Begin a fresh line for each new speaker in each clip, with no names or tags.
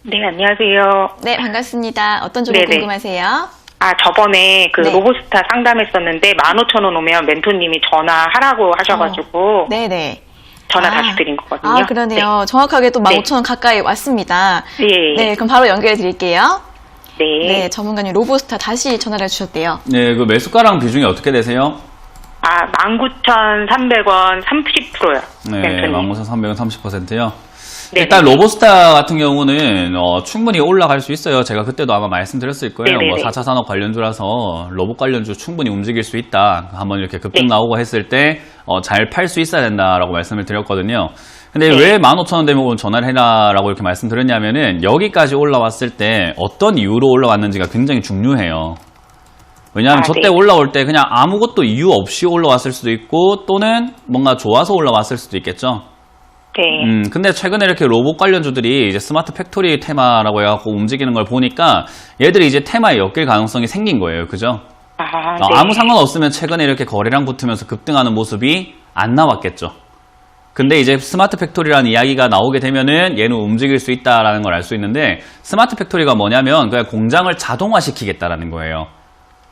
네, 안녕하세요.
네, 반갑습니다. 어떤 종목
네네.
궁금하세요?
아, 저번에 그
네.
로보스타 상담했었는데 15,000원 오면 멘토님이 전화하라고 하셔가지고
네네.
전화 다시 드린 거거든요.
아, 그러네요. 정확하게 또 15,000원 가까이 왔습니다.
네.
네, 그럼 바로 연결해 드릴게요.
네.
네, 전문가님 로보스타 다시 전화를 주셨대요.
네, 그 매수가랑 비중이 어떻게 되세요?
아, 19,300원 30%요.
네,
멘토님.
15,300원 30%요.
네네.
일단 로보스타 같은 경우는 충분히 올라갈 수 있어요. 제가 그때도 아마 말씀드렸을 거예요.
네네네.
뭐 4차 산업 관련주라서 로봇 관련주 충분히 움직일 수 있다. 한번 이렇게 급등 나오고 했을 때 잘 팔 수 있어야 된다라고 말씀을 드렸거든요. 근데 왜 15,000원 되면 전화를 해라라고 이렇게 말씀드렸냐면은 여기까지 올라왔을 때 어떤 이유로 올라왔는지가 굉장히 중요해요. 왜냐하면 저때 올라올 때 그냥 아무것도 이유 없이 올라왔을 수도 있고 또는 뭔가 좋아서 올라왔을 수도 있겠죠.
네.
근데 최근에 이렇게 로봇 관련주들이 이제 스마트 팩토리 테마라고 해갖고 움직이는 걸 보니까 얘들이 이제 테마에 엮일 가능성이 생긴 거예요. 그죠?
아, 네.
아무 상관없으면 최근에 이렇게 거래량 붙으면서 급등하는 모습이 안 나왔겠죠. 근데 이제 스마트 팩토리라는 이야기가 나오게 되면은 얘는 움직일 수 있다라는 걸 알 수 있는데 스마트 팩토리가 뭐냐면 그냥 공장을 자동화시키겠다라는 거예요.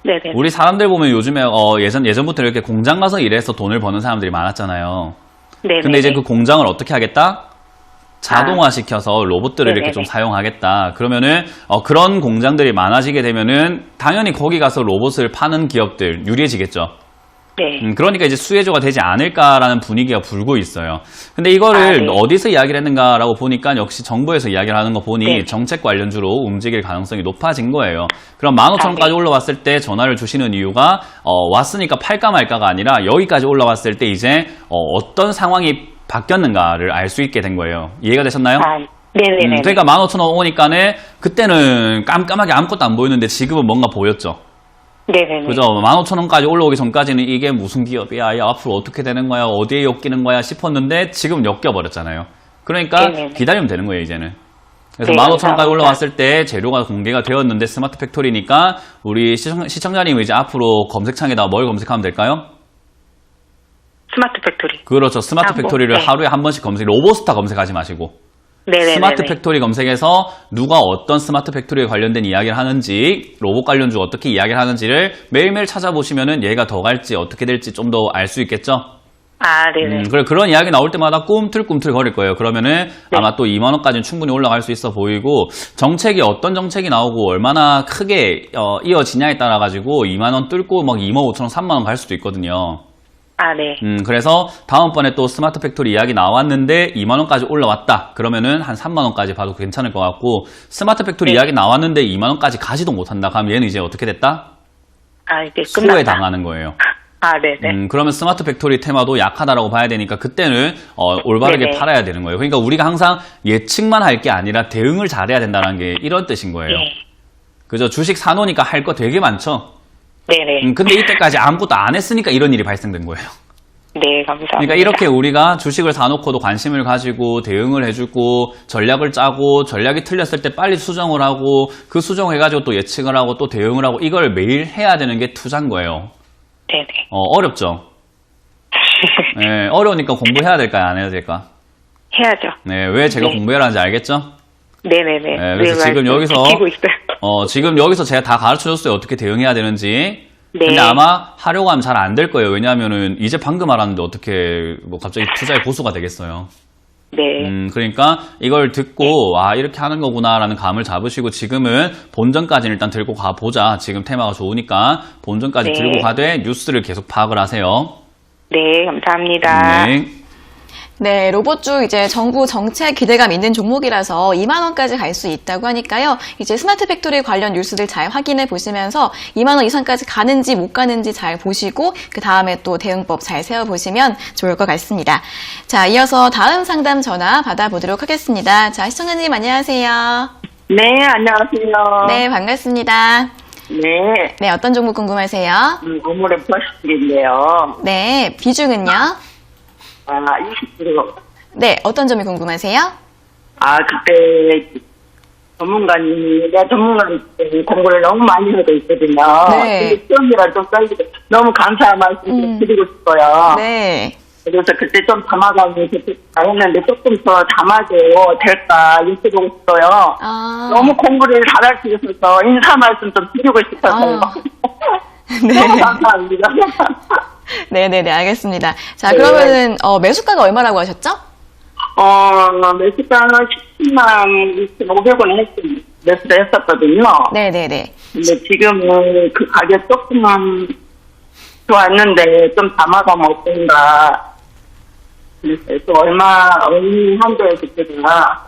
네네.
우리 사람들 보면 요즘에 예전부터 이렇게 공장 가서 일해서 돈을 버는 사람들이 많았잖아요.
네네.
근데 이제 그 공장을 어떻게 하겠다? 자동화시켜서 로봇들을 이렇게
네네네.
좀 사용하겠다. 그러면은 그런 공장들이 많아지게 되면은 당연히 거기 가서 로봇을 파는 기업들 유리해지겠죠.
네.
그러니까 이제 수혜주가 되지 않을까라는 분위기가 불고 있어요. 근데 이거를
네.
어디서 이야기를 했는가라고 보니까 역시 정부에서 이야기를 하는 거 보니
네.
정책 관련주로 움직일 가능성이 높아진 거예요. 그럼 15,000원까지
네.
올라왔을 때 전화를 주시는 이유가 왔으니까 팔까 말까가 아니라 여기까지 올라왔을 때 이제 어떤 상황이 바뀌었는가를 알 수 있게 된 거예요. 이해가 되셨나요?
아, 네네네.
그러니까 15,000원 오니까는 그때는 깜깜하게 아무것도 안 보였는데 지금은 뭔가 보였죠.
네네네.
그죠? 15,000원까지 올라오기 전까지는 이게 무슨 기업이야? 야, 앞으로 어떻게 되는 거야? 어디에 엮이는 거야? 싶었는데 지금 엮여버렸잖아요. 그러니까
네네네.
기다리면 되는 거예요, 이제는. 그래서
네,
15,000원까지
감사합니다.
올라왔을 때 재료가 공개가 되었는데 스마트 팩토리니까 우리 시청자님 이제 앞으로 검색창에다 뭘 검색하면 될까요?
스마트 팩토리.
그렇죠. 스마트 팩토리를
네.
하루에 한 번씩 로보스타 검색하지 마시고.
네네네.
스마트 팩토리 검색에서 누가 어떤 스마트 팩토리에 관련된 이야기를 하는지, 로봇 관련주 어떻게 이야기를 하는지를 매일매일 찾아보시면은 얘가 더 갈지 어떻게 될지 좀 더 알 수 있겠죠?
아, 네네.
그런 이야기 나올 때마다 꿈틀꿈틀 거릴 거예요. 그러면은 아마 또 2만원까지는 충분히 올라갈 수 있어 보이고, 정책이 어떤 정책이 나오고 얼마나 크게 이어지냐에 따라 가지고 2만원 뚫고 막 25,000원, 3만원 갈 수도 있거든요.
아, 네.
그래서 다음번에 또 스마트 팩토리 이야기 나왔는데 2만원까지 올라왔다. 그러면은 한 3만원까지 봐도 괜찮을 것 같고, 스마트 팩토리 이야기 나왔는데 2만원까지 가지도 못한다. 그럼 얘는 이제 어떻게 됐다?
아, 이제
수혜
끝났다.
당하는 거예요.
아, 네네.
그러면 스마트 팩토리 테마도 약하다라고 봐야 되니까 그때는 올바르게
네네.
팔아야 되는 거예요. 그러니까 우리가 항상 예측만 할 게 아니라 대응을 잘해야 된다는 게 이런 뜻인 거예요.
네.
그죠? 주식 사놓으니까 할 거 되게 많죠?
네네.
근데 이때까지 아무것도 안 했으니까 이런 일이 발생된 거예요.
네, 감사합니다.
그러니까 이렇게 우리가 주식을 사놓고도 관심을 가지고 대응을 해주고 전략을 짜고 전략이 틀렸을 때 빨리 수정을 하고 그 수정해가지고 또 예측을 하고 또 대응을 하고 이걸 매일 해야 되는 게 투자인 거예요.
네네.
어렵죠? 네, 어려우니까 공부해야 될까요? 안 해야 될까?
해야죠.
네, 왜 제가
네.
공부해라 하는지 알겠죠?
네네네.
네, 그래서 지금 여기서
지키고 있어요.
지금 여기서 제가 다 가르쳐줬어요. 어떻게 대응해야 되는지.
네.
근데 아마 하려고 하면 잘 안 될 거예요. 왜냐하면은 이제 방금 알았는데 어떻게 뭐 갑자기 투자의 고수가 되겠어요.
네.
그러니까 이걸 듣고 아 이렇게 하는 거구나라는 감을 잡으시고 지금은 본전까지는 일단 들고 가보자. 지금 테마가 좋으니까 본전까지
네.
들고 가되 뉴스를 계속 파악을 하세요.
네, 감사합니다.
네.
네, 로봇주 이제 정부 정책 기대감 있는 종목이라서 2만원까지 갈 수 있다고 하니까요. 이제 스마트 팩토리 관련 뉴스들 잘 확인해 보시면서 2만원 이상까지 가는지 못 가는지 잘 보시고 그 다음에 또 대응법 잘 세워보시면 좋을 것 같습니다. 자, 이어서 다음 상담 전화 받아보도록 하겠습니다. 자, 시청자님 안녕하세요.
네, 안녕하세요.
네, 반갑습니다.
네,
네, 어떤 종목 궁금하세요?
오늘의 버스인데요.
네, 비중은요?
20%.
네, 어떤 점이 궁금하세요?
그때 내 전문가님 공부를 너무 많이 하고 있거든요.
네.
근데 시험이라 좀 떨리고 너무 감사한 말씀 드리고 싶어요.
네.
그래서 그때 좀 담아가고 했는데 조금 더 담아도 될까 여쭤보고 싶어요.
아.
너무 공부를 잘할 수 있어서 인사 말씀 좀 드리고 싶어서요. 너무 감사합니다.
네네네, 알겠습니다. 자,
네.
그러면은, 매수가가 얼마라고 하셨죠?
매수가 17만 2,500원 매수를 했었거든요.
네네네.
근데 지금은 그 가격 조금만 좋았는데 좀 담아가면 어떤가. 그래서 또 얼마한데 그때가,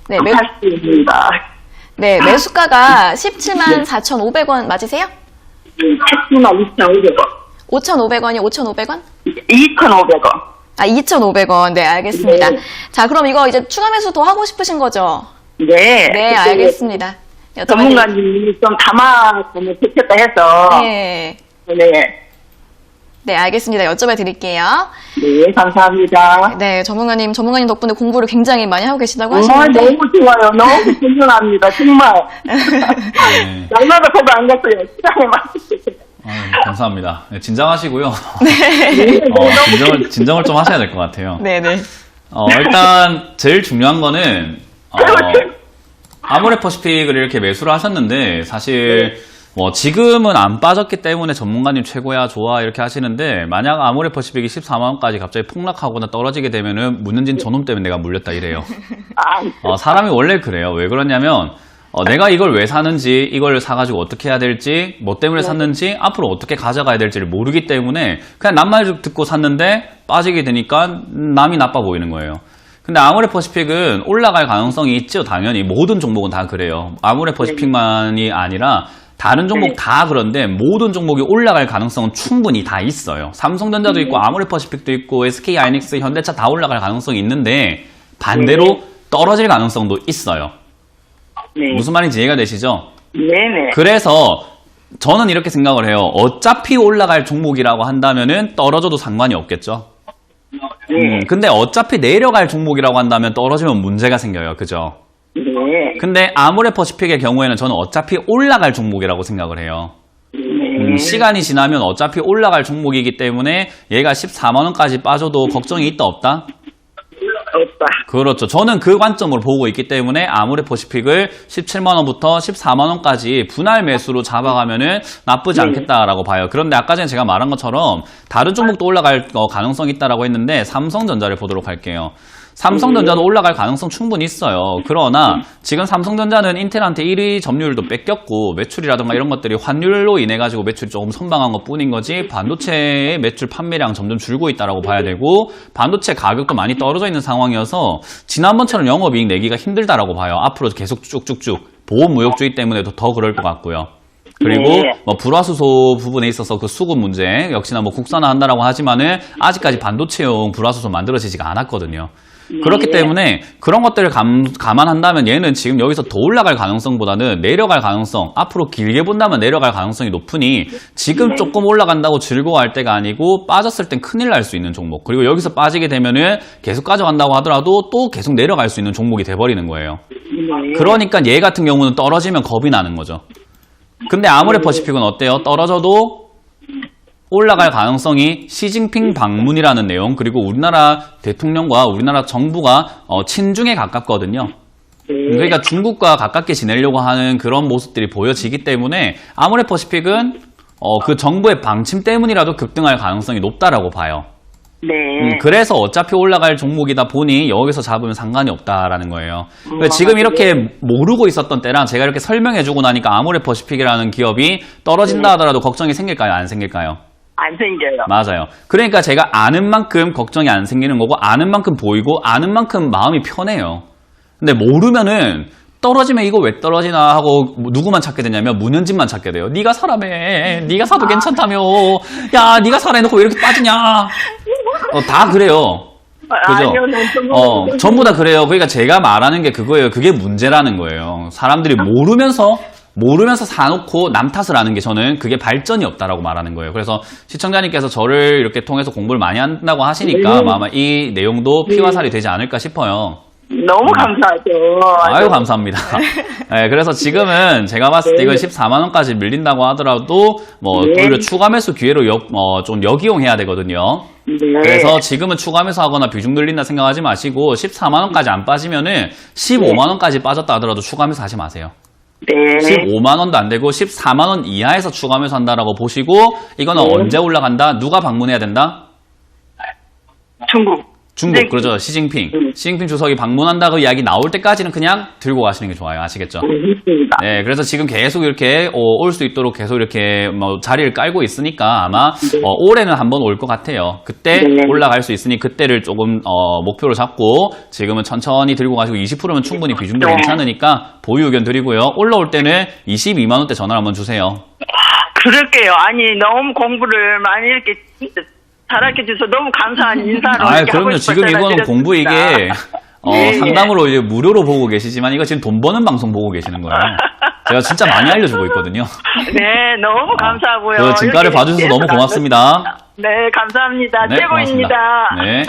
네,
할 수 있습니다.
네, 매수가가 17만 4,500원 맞으세요?
17만 2,500원.
5,500원이 5,500원?
2,500원.
아, 2,500원. 네, 알겠습니다.
네.
자, 그럼 이거 이제 추가 매수 더 하고 싶으신 거죠?
네.
네, 알겠습니다. 여쭤봐드릴게요.
전문가님이 좀 담아보면 좋겠다 해서.
네.
네.
네, 알겠습니다. 여쭤봐 드릴게요.
네, 감사합니다.
네, 전문가님 덕분에 공부를 굉장히 많이 하고 계시다고 하시는데.
너무 좋아요. 너무 훌륭합니다. 정말.
네.
날마다 보고 안 갔어요. 시간에 맞추세요.
감사합니다. 네, 진정하시고요.
네.
진정을 좀 하셔야 될 것 같아요.
네네.
일단 제일 중요한 거는 아모레퍼시픽을 이렇게 매수를 하셨는데 사실 지금은 안 빠졌기 때문에 전문가님 최고야 좋아 이렇게 하시는데 만약 아모레퍼시픽이 14만원까지 갑자기 폭락하거나 떨어지게 되면은 문현진 저놈 때문에 내가 물렸다 이래요. 사람이 원래 그래요. 왜 그러냐면 내가 이걸 왜 사는지, 이걸 사가지고 어떻게 해야 될지, 뭐 때문에 샀는지, 앞으로 어떻게 가져가야 될지를 모르기 때문에 그냥 남 말 듣고 샀는데 빠지게 되니까 남이 나빠 보이는 거예요. 근데 아모레퍼시픽은 올라갈 가능성이 있죠. 당연히 모든 종목은 다 그래요. 아모레퍼시픽만이 아니라 다른 종목 다 그런데 모든 종목이 올라갈 가능성은 충분히 다 있어요. 삼성전자도 있고 아모레퍼시픽도 있고 SK하이닉스, 현대차 다 올라갈 가능성이 있는데 반대로 떨어질 가능성도 있어요.
네.
무슨 말인지 이해가 되시죠?
네네.
그래서 저는 이렇게 생각을 해요. 어차피 올라갈 종목이라고 한다면은 떨어져도 상관이 없겠죠. 근데 어차피 내려갈 종목이라고 한다면 떨어지면 문제가 생겨요. 그죠?
네.
근데 아모레퍼시픽의 경우에는 저는 어차피 올라갈 종목이라고 생각을 해요. 시간이 지나면 어차피 올라갈 종목이기 때문에 얘가 14만원까지 빠져도 걱정이 있다 없다?
없다.
그렇죠. 저는 그 관점으로 보고 있기 때문에 아모레퍼시픽을 17만원부터 14만원까지 분할 매수로 잡아가면은 나쁘지 않겠다라고 봐요. 그런데 아까 전에 제가 말한 것처럼 다른 종목도 올라갈 가능성이 있다라고 했는데 삼성전자를 보도록 할게요. 삼성전자도 올라갈 가능성 충분히 있어요. 그러나 지금 삼성전자는 인텔한테 1위 점유율도 뺏겼고 매출이라든가 이런 것들이 환율로 인해 가지고 매출이 조금 선방한 것 뿐인 거지 반도체의 매출 판매량 점점 줄고 있다라고 봐야 되고 반도체 가격도 많이 떨어져 있는 상황이어서 지난번처럼 영업이익 내기가 힘들다라고 봐요. 앞으로 계속 쭉쭉쭉 보호무역주의 때문에도 더 그럴 것 같고요. 그리고 불화수소 부분에 있어서 그 수급 문제 역시나 국산화한다라고 하지만은 아직까지 반도체용 불화수소 만들어지지가 않았거든요. 그렇기 때문에 그런 것들을 감안한다면 얘는 지금 여기서 더 올라갈 가능성보다는 내려갈 가능성, 앞으로 길게 본다면 내려갈 가능성이 높으니 지금 조금 올라간다고 즐거워할 때가 아니고 빠졌을 땐 큰일 날 수 있는 종목, 그리고 여기서 빠지게 되면은 계속 가져간다고 하더라도 또 계속 내려갈 수 있는 종목이 돼버리는 거예요. 그러니까 얘 같은 경우는 떨어지면 겁이 나는 거죠. 근데 아모레퍼시픽은 어때요? 떨어져도 올라갈 가능성이 시진핑 방문이라는 내용, 그리고 우리나라 대통령과 우리나라 정부가 친중에 가깝거든요. 그러니까 중국과 가깝게 지내려고 하는 그런 모습들이 보여지기 때문에 아모레퍼시픽은 그 정부의 방침 때문이라도 급등할 가능성이 높다라고 봐요.
네.
그래서 어차피 올라갈 종목이다 보니 여기서 잡으면 상관이 없다라는 거예요. 지금 이렇게 모르고 있었던 때랑 제가 이렇게 설명해주고 나니까 아모레퍼시픽이라는 기업이 떨어진다 하더라도 걱정이 생길까요? 안 생길까요?
안 생겨요.
맞아요. 그러니까 제가 아는 만큼 걱정이 안 생기는 거고 아는 만큼 보이고 아는 만큼 마음이 편해요. 근데 모르면은 떨어지면 이거 왜 떨어지나 하고 누구만 찾게 되냐면 문현진만 찾게 돼요. 네가 사라며. 네가 사도 괜찮다며. 야, 네가 사라 해놓고 왜 이렇게 빠지냐. 다 그래요. 그죠?
아니요,
전부 다 그래요. 그러니까 제가 말하는 게 그거예요. 그게 문제라는 거예요. 사람들이 모르면서 사놓고 남 탓을 하는 게 저는 그게 발전이 없다라고 말하는 거예요. 그래서 시청자님께서 저를 이렇게 통해서 공부를 많이 한다고 하시니까 아마 이 내용도 피와 살이 되지 않을까 싶어요.
너무 감사하죠.
아유, 감사합니다. 네, 그래서 지금은 제가 봤을 때 이건 14만원까지 밀린다고 하더라도,
네.
오히려 추가 매수 기회로 좀 역이용해야 되거든요.
네.
그래서 지금은 추가 매수 하거나 비중 늘린다 생각하지 마시고, 14만원까지 안 빠지면은 15만원까지 빠졌다 하더라도 추가 매수 하지 마세요.
네.
15만원도 안 되고 14만원 이하에서 추가 매수 한다라고 보시고, 이거는 언제 올라간다? 누가 방문해야 된다? 중국,
네.
그러죠. 시진핑 주석이 방문한다고 이야기 나올 때까지는 그냥 들고 가시는 게 좋아요. 아시겠죠?
있습니다.
네, 그래서 지금 계속 이렇게 올 수 있도록 계속 이렇게 자리를 깔고 있으니까 아마 올해는 한번 올 것 같아요. 그때
네.
올라갈 수 있으니 그때를 조금 목표로 잡고 지금은 천천히 들고 가시고 20%면 충분히 비중도 괜찮으니까 보유 의견 드리고요. 올라올 때는 22만 원대 전화를 한번 주세요.
그럴게요. 아니, 너무 공부를 많이 이렇게 잘하게 해줘서 너무 감사한 인사로.
아,
이렇게
그럼요.
하고
지금
싶어서
이거는 공부 이게
예,
상담으로 이제 무료로 보고 계시지만 이거 지금 돈 버는 방송 보고 계시는 거예요. 제가 진짜 많이 알려주고 있거든요.
네, 너무 감사하고요.
그 진가를
이렇게
봐주셔서 너무
해서
고맙습니다.
네, 감사합니다.
네,
최고입니다.
고맙습니다. 네.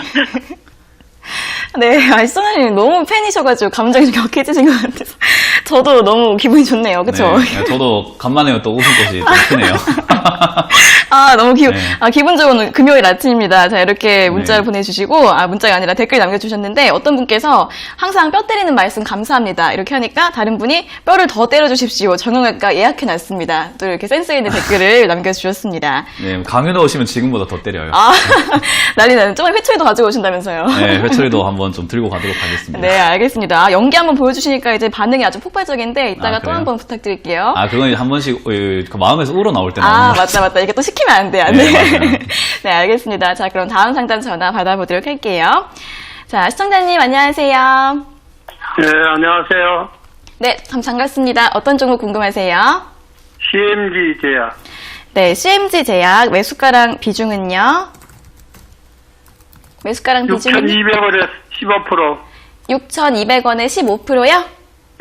네, 시청자님 너무 팬이셔가지고 감정이 좀 격해지신 것 같아서 저도 너무 기분이 좋네요. 그쵸?
네, 저도 간만에 또 웃음꽃이 좀 크네요.
아, 너무
네.
기분 좋은 금요일 아침입니다. 자, 이렇게 문자를
네.
보내주시고, 문자가 아니라 댓글 남겨주셨는데, 어떤 분께서 항상 뼈 때리는 말씀 감사합니다. 이렇게 하니까 다른 분이 뼈를 더 때려주십시오. 정형외과 예약해놨습니다. 또 이렇게 센스있는 댓글을 남겨주셨습니다.
네, 강연에 오시면 지금보다 더 때려요.
아, 난리 나는. 조금 회초리도 가지고 오신다면서요.
네, 회초리도 한번 좀 들고 가도록 하겠습니다.
네, 알겠습니다. 연기 한번 보여주시니까 이제 반응이 아주 폭발적인데, 이따가 또
그래요?
한번 부탁드릴게요.
아, 그건 한 번씩 그 마음에서 우러나올 때
아,
나오는 거.
맞다. 이게 또 시키면 안 돼요.
네,
네.
맞아요.
네, 알겠습니다. 자, 그럼 다음 상담 전화 받아보도록 할게요. 자, 시청자님, 안녕하세요.
네, 안녕하세요.
네, 참 반갑습니다. 어떤 종목 궁금하세요?
CMG 제약.
네, CMG 제약 매수가랑 비중은요? 매수가랑 비중은
6,200원에 15%.
6,200원에 15%요?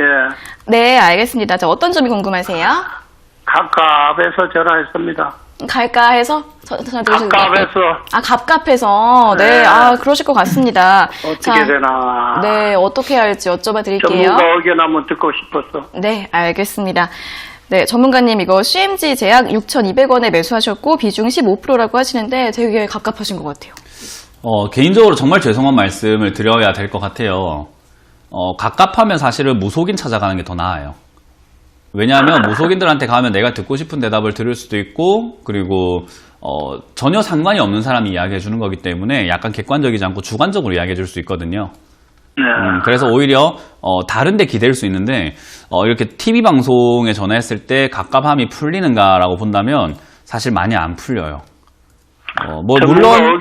예.
네, 알겠습니다. 자, 어떤 점이 궁금하세요?
갑갑에서 전화했습니다.
갈까 해서 전화 드리시는
갑갑에서
아, 갑갑해서. 네,
네.
그러실 것 같습니다.
어떻게 되나.
네, 어떻게 해야 할지 여쭤봐 드릴게요.
전문가 의견 한번 듣고 싶어서.
네, 알겠습니다. 네, 전문가님 이거 CMG 제약 6,200원에 매수하셨고 비중 15%라고 하시는데 되게 갑갑하신 것 같아요.
개인적으로 정말 죄송한 말씀을 드려야 될 것 같아요. 갑갑하면 사실은 무속인 찾아가는 게 더 나아요. 왜냐하면 무속인들한테 가면 내가 듣고 싶은 대답을 들을 수도 있고, 그리고 전혀 상관이 없는 사람이 이야기해 주는 거기 때문에 약간 객관적이지 않고 주관적으로 이야기해 줄 수 있거든요.
네.
그래서 오히려 다른 데 기댈 수 있는데 이렇게 TV 방송에 전화했을 때 갑갑함이 풀리는가라고 본다면 사실 많이 안 풀려요. 물론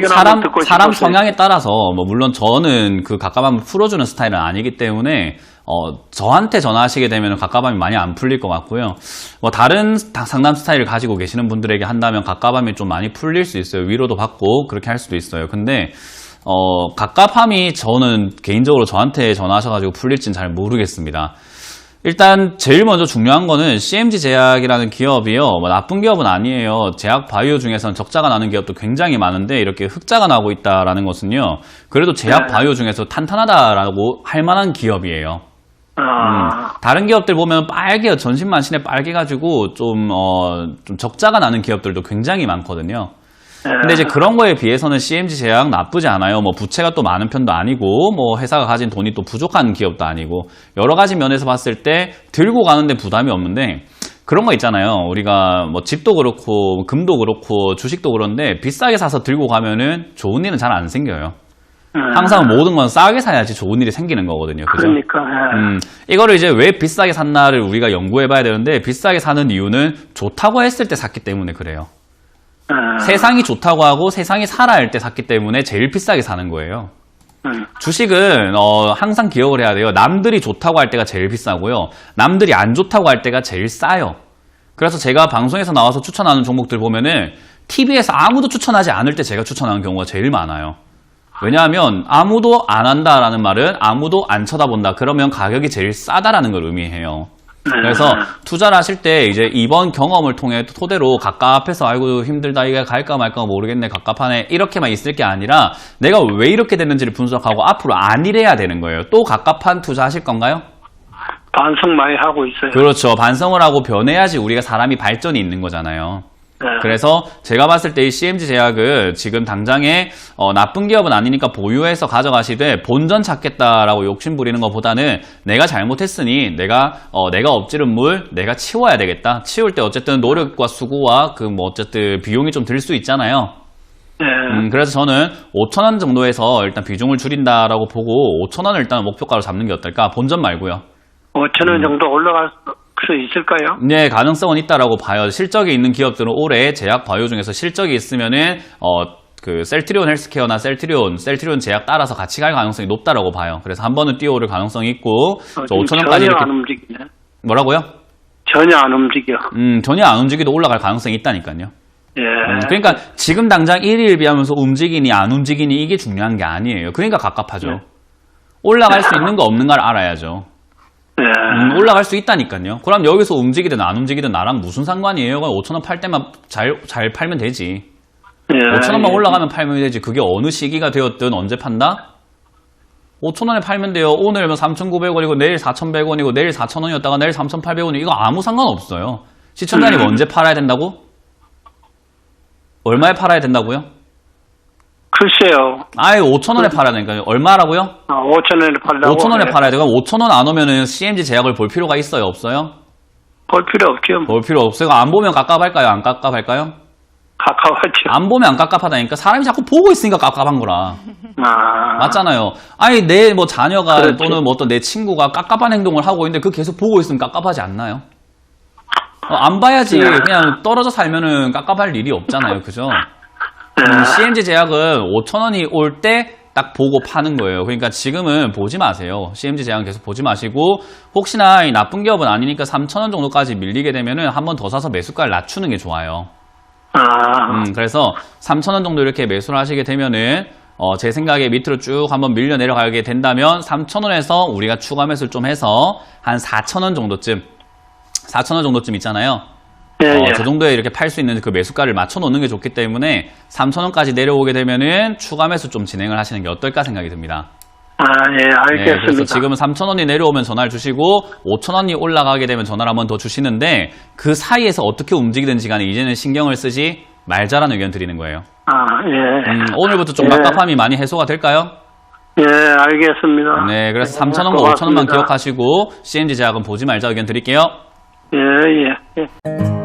사람 성향에 따라서 물론 저는 그 갑갑함을 풀어주는 스타일은 아니기 때문에 저한테 전화하시게 되면 갑갑함이 많이 안 풀릴 것 같고요. 다른 상담 스타일을 가지고 계시는 분들에게 한다면 갑갑함이 좀 많이 풀릴 수 있어요. 위로도 받고 그렇게 할 수도 있어요. 근데 갑갑함이 저는 개인적으로 저한테 전화하셔가지고 풀릴지는 잘 모르겠습니다. 일단 제일 먼저 중요한 거는 CMG 제약이라는 기업이요. 나쁜 기업은 아니에요. 제약 바이오 중에서는 적자가 나는 기업도 굉장히 많은데 이렇게 흑자가 나고 있다라는 것은요. 그래도 제약 바이오 중에서 탄탄하다라고 할 만한 기업이에요. 다른 기업들 보면 빨개요. 전신만신에 빨개가지고 좀 적자가 나는 기업들도 굉장히 많거든요. 근데 이제 그런 거에 비해서는 CMG 제약 나쁘지 않아요. 부채가 또 많은 편도 아니고, 회사가 가진 돈이 또 부족한 기업도 아니고, 여러 가지 면에서 봤을 때 들고 가는데 부담이 없는데, 그런 거 있잖아요. 우리가 집도 그렇고, 금도 그렇고, 주식도 그런데 비싸게 사서 들고 가면은 좋은 일은 잘 안 생겨요. 항상 모든 건 싸게 사야지 좋은 일이 생기는 거거든요. 그죠?
그러니까.
이거를 이제 왜 비싸게 샀나를 우리가 연구해 봐야 되는데, 비싸게 사는 이유는 좋다고 했을 때 샀기 때문에 그래요. 세상이 좋다고 하고 세상이 사라 할 때 샀기 때문에 제일 비싸게 사는 거예요. 주식은 항상 기억을 해야 돼요. 남들이 좋다고 할 때가 제일 비싸고요. 남들이 안 좋다고 할 때가 제일 싸요. 그래서 제가 방송에서 나와서 추천하는 종목들 보면은 TV에서 아무도 추천하지 않을 때 제가 추천하는 경우가 제일 많아요. 왜냐하면 아무도 안 한다라는 말은 아무도 안 쳐다본다. 그러면 가격이 제일 싸다라는 걸 의미해요. 그래서 투자를 하실 때 이제 이번 경험을 통해 토대로 갑갑해서 아이고 힘들다 이게 갈까 말까 모르겠네 갑갑하네 이렇게만 있을 게 아니라 내가 왜 이렇게 됐는지를 분석하고 앞으로 안 이래야 되는 거예요. 또 갑갑한 투자 하실 건가요?
반성 많이 하고 있어요.
그렇죠. 반성을 하고 변해야지 우리가 사람이 발전이 있는 거잖아요.
네.
그래서 제가 봤을 때 이 CMG 제약은 지금 당장에 나쁜 기업은 아니니까 보유해서 가져가시되 본전 찾겠다라고 욕심 부리는 것보다는 내가 잘못했으니 내가 엎지른 물 내가 치워야 되겠다. 치울 때 어쨌든 노력과 수고와 그 뭐 어쨌든 비용이 좀 들 수 있잖아요.
네.
그래서 저는 5,000원 정도에서 일단 비중을 줄인다라고 보고 5,000원을 일단 목표가로 잡는 게 어떨까? 본전 말고요.
5,000원 정도 올라갈 수 있을까요?
네, 가능성은 있다라고 봐요. 실적이 있는 기업들은 올해 제약 바이오 중에서 실적이 있으면은 그 셀트리온 헬스케어나 셀트리온 제약 따라서 같이 갈 가능성이 높다라고 봐요. 그래서 한 번은 뛰어오를 가능성이 있고 5,000원까지
전혀
이렇게
안 움직이네.
뭐라고요?
전혀 안 움직여.
전혀 안 움직이도 올라갈 가능성이 있다니까요.
예.
그러니까 지금 당장 1일 비하면서 움직이니 안 움직이니 이게 중요한 게 아니에요. 그러니까 갑갑하죠. 올라갈 수 있는 거 없는 걸 알아야죠.
예.
올라갈 수 있다니까요. 그럼 여기서 움직이든 안 움직이든 나랑 무슨 상관이에요? 5,000원 팔 때만 잘 팔면 되지.
예.
5,000원만 올라가면 팔면 되지. 그게 어느 시기가 되었든 언제 판다? 5,000원에 팔면 돼요. 오늘 3,900원이고 내일 4,100원이고 내일 4,000원이었다가 내일 3,800원이 이거 아무 상관없어요. 시청자님 언제 팔아야 된다고? 얼마에 팔아야 된다고요?
글쎄요.
아예 5,000원에 팔아야 되니까요. 얼마라고요?
5,000원에 팔라고.
5,000원에 팔아야 돼요. 그럼 5,000원 안 오면은 CMG 제약을 볼 필요가 있어요? 없어요?
볼 필요 없죠.
볼 필요 없어요. 안 보면 깝깝할까요? 안 깝깝할까요?
가까워죠.
안 보면 안 깝깝하다니까. 사람이 자꾸 보고 있으니까 깝깝한 거라. 맞잖아요. 아니 내 뭐 자녀가
그렇지.
또는 뭐 어떤 내 친구가 깝깝한 행동을 하고 있는데 그 계속 보고 있으면 깝깝하지 않나요? 안 봐야지. 그냥 떨어져 살면은 깝깝할 일이 없잖아요. 그죠? CMG 제약은 5,000원이 올 때 딱 보고 파는 거예요. 그러니까 지금은 보지 마세요. CMG 제약은 계속 보지 마시고 혹시나 이 나쁜 기업은 아니니까 3,000원 정도까지 밀리게 되면은 한 번 더 사서 매수가를 낮추는 게 좋아요. 그래서 3,000원 정도 이렇게 매수를 하시게 되면은 제 생각에 밑으로 쭉 한번 밀려 내려가게 된다면 3,000원에서 우리가 추가 매수를 좀 해서 한 4,000원 정도쯤 있잖아요.
예.
그 정도에 이렇게 팔 수 있는 그 매수가를 맞춰 놓는 게 좋기 때문에 3,000원까지 내려오게 되면은 추가 매수 좀 진행을 하시는 게 어떨까 생각이 듭니다.
예, 알겠습니다.
네, 그래서 지금은 3,000원이 내려오면 전화를 주시고 5,000원이 올라가게 되면 전화를 한번 더 주시는데 그 사이에서 어떻게 움직이든지 간에 이제는 신경을 쓰지 말자라는 의견 드리는 거예요.
예.
오늘부터 좀 갑갑함이 많이 해소가 될까요?
예, 알겠습니다.
네, 그래서 3,000원과
고맙습니다.
5,000원만 기억하시고 CMG 제약은 보지 말자 의견 드릴게요.
예.